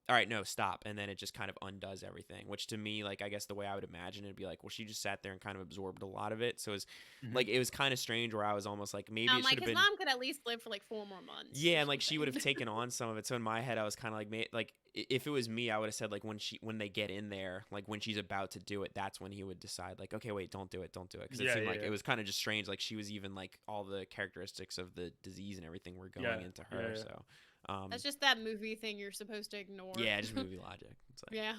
all right, no, stop, and then it just kind of undoes everything. Which to me, like I guess the way I would imagine it'd be like, well, she just sat there and kind of absorbed a lot of it, so it's Hmm. like it was kind of strange where I was almost like maybe it should Like have his been. mom could at least live for like 4 more months. Yeah, Or and like she would have something. taken on some of it. So in my head, I was kind of like, like if it was me, I would have said like when they get in there, like when she's about to do it, that's when he would decide like, okay, wait, don't do it, because it Yeah, seemed yeah, like yeah. it was kind of just strange. Like she was even like all the characteristics of the disease and everything were going Yeah, into yeah, her. yeah. So, That's just that movie thing you're supposed to ignore. yeah, just movie logic. It's like Yeah.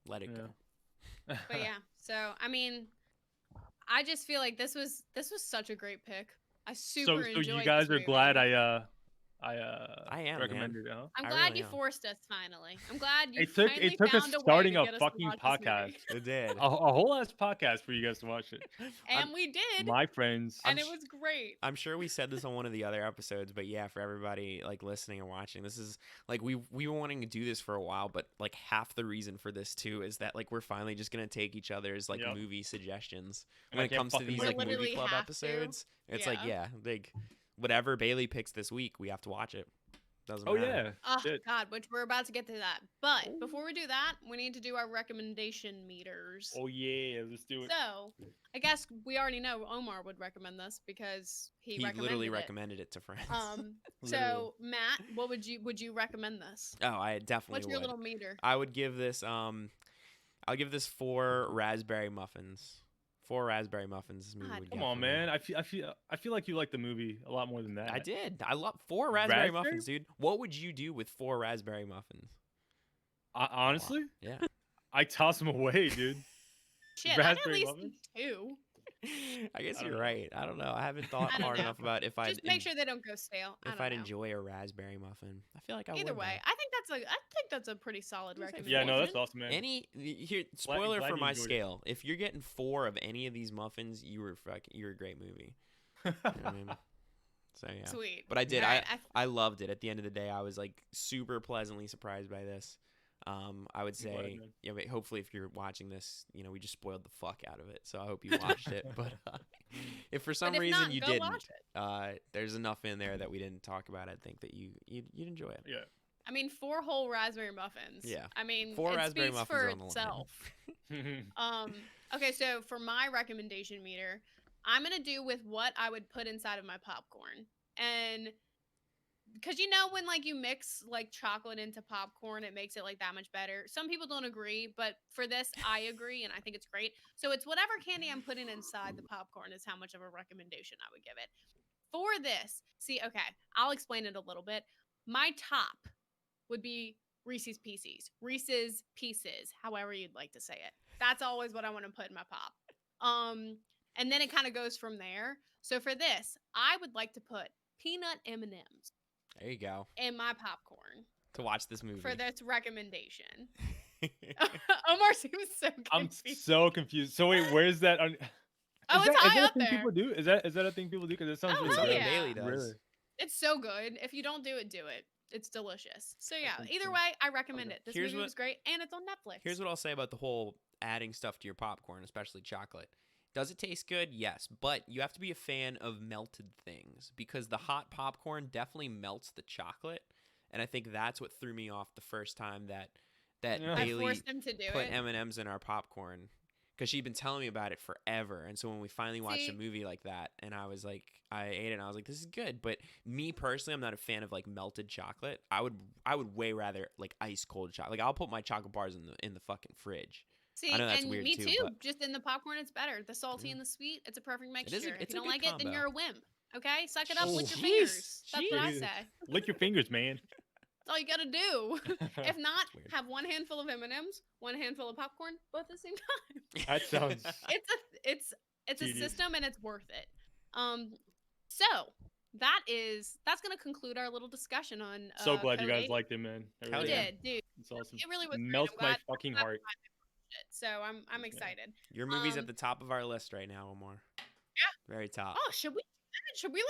let it Yeah. go. But yeah. So I mean, I just feel like this was such a great pick. I super So you enjoyed guys this are movie. glad I I am, man. recommended it. Huh? I'm I glad really you am. forced us finally. I'm glad you It took finally us found a way starting to a get us to fucking watch this podcast, movie. It did. a whole ass podcast for you guys to watch it. I'm- And we did, My friends, and I'm it was great. I'm sure we said this on one of the other episodes, but yeah, for everybody like listening and watching, this is like we were wanting to do this for a while, but like half the reason for this too is that like we're finally just gonna take each other's like Yep. movie suggestions And when I it can't comes to fucking these wait. like We movie literally club have to. episodes. It's like Yeah. like whatever Bailey picks this week, we have to watch it. Doesn't oh matter. yeah, Oh shit. God, which we're about to get to that. But before we do that, we need to do our recommendation meters. Oh yeah, let's do it. So I guess we already know Omar would recommend this because he literally recommended it. recommended it to friends. So Matt, what would you recommend this? Oh, I definitely What's your would. little meter? I would give this I'll give this 4 raspberry muffins. 4 raspberry muffins. This movie God. would Come get on, for me. man. I feel like you like the movie a lot more than that. I did. I love 4 raspberry Raspberry? muffins, dude. What would you do with 4 raspberry muffins? Honestly, Yeah. I toss them away, dude. Shit, I'd at raspberry least muffins? two. I guess I don't you're know. right. I don't know. I haven't thought I don't hard know. enough about if I'd Just make sure they don't go stale. I if don't I'd know. enjoy a raspberry muffin. I feel like I Either would. way, though. I think that's a pretty solid Yes, I recommendation. Yeah, no, that's awesome, man. Here, spoiler glad for you my enjoyed it. scale. If you're getting 4 of any of these muffins, you're a great movie. You know what I mean? So yeah. Sweet. But I did. All right, I loved it. At the end of the day, I was like super pleasantly surprised by this. I would I'm glad, say, man. yeah. But hopefully, if you're watching this, we just spoiled the fuck out of it. So I hope you watched it. But if for some if reason not, you go didn't, watch it. there's enough in there that we didn't talk about. I think that you'd enjoy it. Yeah. I mean, 4 whole raspberry muffins. Yeah. I mean, 4 it raspberry speaks muffins for on the line. itself. Okay, so for my recommendation meter, I'm gonna do with what I would put inside of my popcorn, and because when like you mix like chocolate into popcorn, it makes it like that much better. Some people don't agree, but for this, I agree, and I think it's great. So it's whatever candy I'm putting inside the popcorn is how much of a recommendation I would give it. For this, see, okay, I'll explain it a little bit. My top would be Reese's Pieces, however you'd like to say it. That's always what I want to put in my pop. And then it kind of goes from there. So for this, I would like to put peanut M&Ms There you go. in my popcorn To watch this movie. for this recommendation. Omar seems so I'm confused. so confused. So wait, where's that? Oh, is it's that high a up thing there. people do? Is that a thing people do? Because it sounds Oh, really hell good. yeah. Bailey does. Really? It's so good. If you don't do it, do it. It's delicious. So yeah, think either so. way, I recommend Okay. it. This Here's movie what- was great, and it's on Netflix. Here's what I'll say about the whole adding stuff to your popcorn, especially chocolate. Does it taste good? Yes, but you have to be a fan of melted things because the hot popcorn definitely melts the chocolate, and I think that's what threw me off the first time that Yeah. I Bailey forced him to do put it. M&Ms in our popcorn because she'd been telling me about it forever. And so when we finally watched See- a movie like that, and I was like, I ate it, and I was like, this is good. But me personally, I'm not a fan of like melted chocolate. I would way rather like ice cold chocolate. Like I'll put my chocolate bars in the fucking fridge. See, I know that's and weird me too, too. but- Just in the popcorn, it's better. The salty Yeah. and the sweet, it's a perfect is mixture. a- If it's you a don't good like it, then combo. you're a wimp. Okay, suck it up Oh, with your jeez, fingers. That's what I jeez. say. Lick your fingers, man. That's all you gotta do. If not, weird. have one handful of M&Ms, one handful of popcorn, both at the same time. That sounds. It's a Genius. system and it's worth it. So that's gonna conclude our little discussion on. So glad you Code guys 8. liked it, man. I Hell We really yeah. am. did, dude. It's awesome. It really was. great. Melts I'm my glad- fucking glad we heart. watched it. So I'm excited. Your movie's at Um, the top of our list right now, Omar. Yeah. Very top. Oh, should we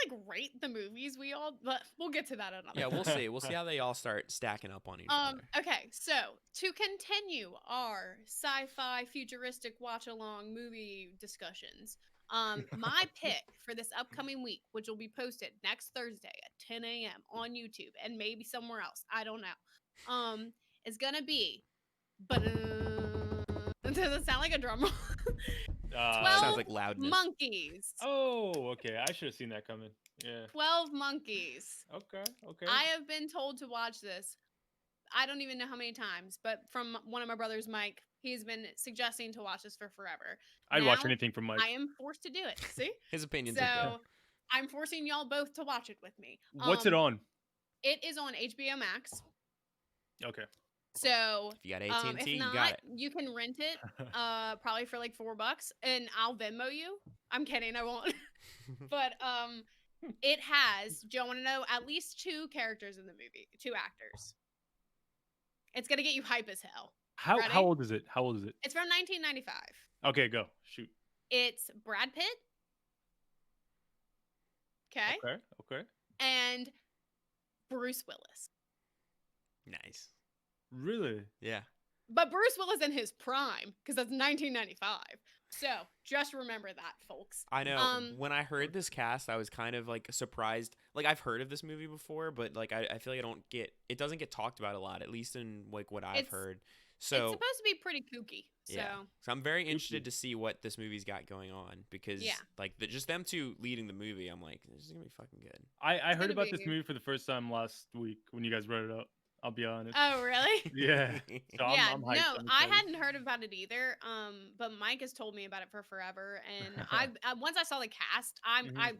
like rate the movies we all? But we'll get to that another. Yeah, time. we'll see. We'll see how they all start stacking up on each other. Okay, so to continue our sci-fi futuristic watch-along movie discussions, my pick for this upcoming week, which will be posted next Thursday at 10 a.m. on YouTube and maybe somewhere else, I don't know, is gonna be, but does it sound like a drum roll? 12 Sounds like loudness. Monkeys. Oh, okay. I should have seen that coming. Yeah. 12 Monkeys. Okay. Okay. I have been told to watch this. I don't even know how many times, but from one of my brothers, Mike, he's been suggesting to watch this for forever. I'd watch Now, anything from Mike. I am forced to do it. See? His opinions are good. So I'm forcing y'all both to watch it with me. What's it on? It is on HBO Max. Okay. So If you got if AT&T, you not, got it. you can rent it probably for like $4 and I'll Venmo you. I'm kidding, I won't. But It has, do you want to know, at least 2 characters in the movie, 2 actors. It's going to get you hype as hell. How Ready? old is it? How old is it? It's from 1995. Okay, go. Shoot. It's Brad Pitt. Okay. Okay. And Bruce Willis. Nice. Really? Yeah. But Bruce Willis in his prime, because that's 1995. So just remember that, folks. I know. When I heard this cast, I was kind of like surprised. Like I've heard of this movie before, but like I feel like it doesn't get talked about a lot, at least in like what I've heard. So it's supposed to be pretty kooky. So, yeah. So I'm very interested to see what this movie's got going on because like just them 2 leading the movie, I'm like, this is gonna be fucking good. I heard about this movie for the first time last week when you guys brought it up. I'll be honest. Oh, really? Yeah. So I'm hyped. No, I hadn't heard about it either. But Mike has told me about it for forever, and I once I saw the cast, I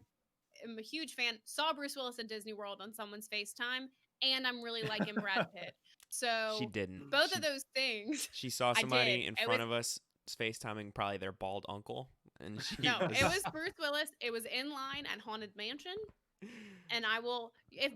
am a huge fan. Saw Bruce Willis at Disney World on someone's FaceTime, and I'm really liking Brad Pitt. So she didn't. Both of those things. She saw somebody in front of us FaceTiming probably their bald uncle, and it was Bruce Willis. It was in line at Haunted Mansion. And I will, if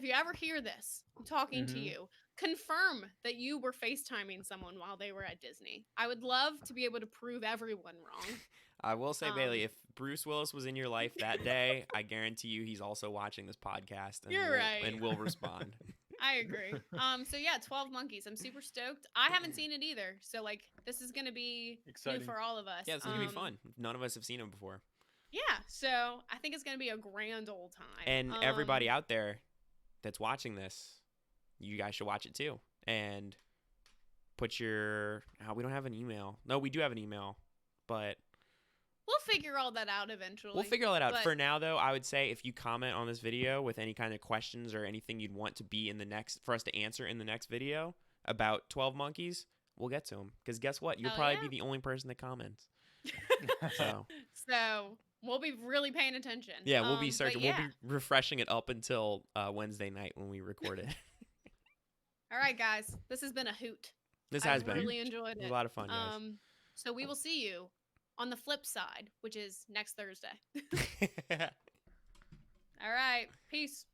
you ever hear this, I'm talking to you, confirm that you were FaceTiming someone while they were at Disney. I would love to be able to prove everyone wrong. I will say, Bailey, if Bruce Willis was in your life that day, I guarantee you he's also watching this podcast. And right. And will respond. I agree. So yeah, 12 Monkeys. I'm super stoked. I haven't seen it either. So like, this is going to be exciting new for all of us. Yeah, this is going to be fun. None of us have seen it before. Yeah, so I think it's going to be a grand old time. And everybody out there that's watching this, you guys should watch it too. And put your... we don't have an email. No, we do have an email, but... We'll figure all that out eventually. We'll figure all that out. For now, though, I would say if you comment on this video with any kind of questions or anything you'd want to be in the next... for us to answer in the next video about 12 Monkeys, we'll get to them. Because guess what? You'll probably be the only person that comments. So we'll be really paying attention. Yeah, we'll be searching. We'll be refreshing it up until Wednesday night when we record it. All right, guys. This has been a hoot. This has been. I really enjoyed it. It was a lot of fun, guys. So we will see you on the flip side, which is next Thursday. All right. Peace.